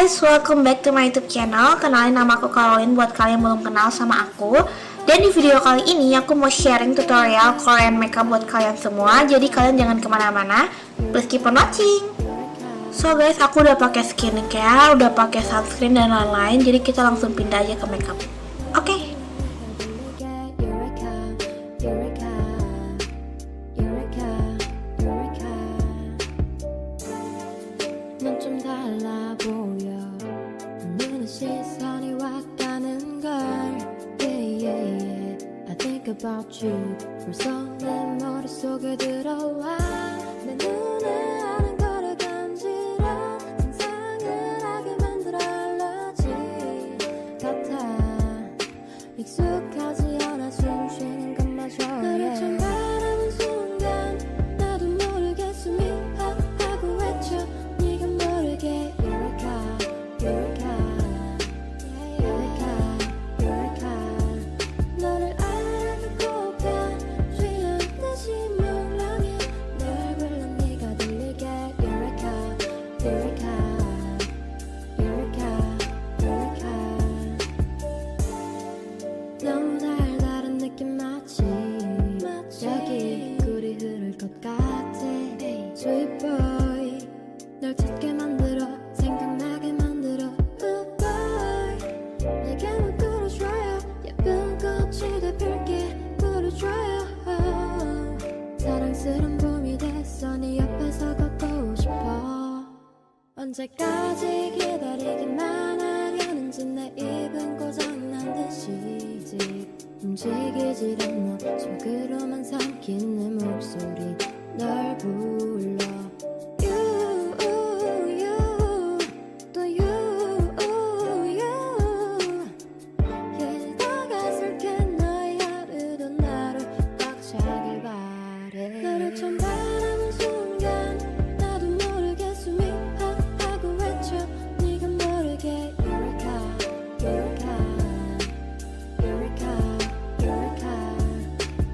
guys, welcome back to my YouTube channel. Kenalin, nama aku Caroline buat kalian belum kenal sama aku. Dan di video kali ini aku mau sharing tutorial Korean makeup buat kalian semua. Jadi kalian jangan kemana-mana, please keep on watching. So guys, aku udah pakai skincare, udah pakai sunscreen dan lain-lain. Jadi kita langsung pindah aja ke makeup. Oke. About you 벌써 내 머릿속에 들어와 내 눈에 아는 거를 간지러 상상을 하게 만들어 알러지 같아 익숙하지 않아 숨 쉬는 것마저 너를 처음 바라본 순간 나도 모르게 숨이 하고 외쳐 네가 모르게 Eureka Eureka Eureka Eureka 너를 너무 달달한 느낌 마치 여기 꿀이 흐를 것 같아 Sweet boy 널 찾게 만들어 생각나게 만들어 Good boy 내게만 끌어줘요 예쁜 꽃이 돼 펼게 부르줘요 사랑스런 봄이 됐어 네 옆에서 걷고 싶어 언제까지 기다리기만 하려는지 내 입은 고장난 듯이 움직이질 않아 속으로만 삼킨 내 목소리 널 불러 You, you, 또 you, you yeah, 다가설게 너의 하루도 나로 꽉 차길 바래 너를 처음 바라본 순간 나도 모르게 숨이 하고 외쳐 네가 모르게 Eureka, Eureka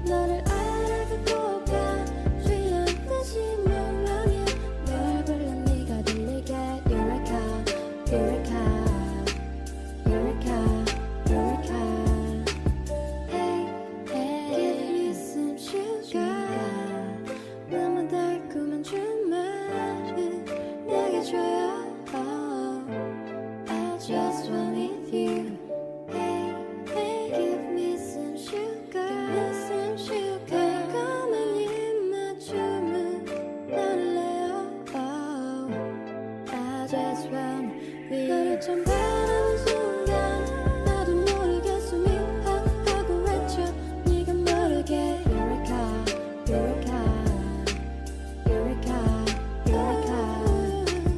너를 알아보고파 취한 듯이 멍랑해 널 불러 네가 들리게 Eureka Eureka Eureka Eureka Hey hey give me some sugar 너무 달콤한 주말을 내게 줘요 oh, I just want with you Hey hey give me some sugar 달콤한 입맞춤을 나를래요 oh, I just want with 너를 처음 바라본 순간 나도 모르게 숨이 하고 외쳐 네가 모르게 Eureka Eureka Eureka Eureka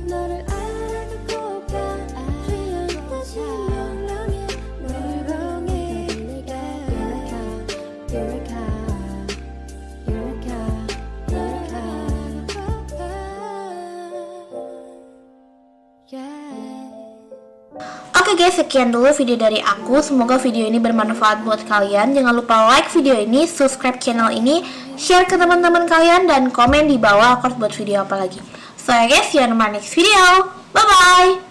너를 알아보고파 취한 듯이 멍랑해 널 보게 들리게 Eureka Eureka Eureka Eureka yeah. Oke guys, sekian dulu video dari aku. Semoga video ini bermanfaat buat kalian. Jangan lupa like video ini, subscribe channel ini, share ke teman-teman kalian, dan komen di bawah aku harus buat video apa lagi. So ya guys, see you on my next video. Bye bye.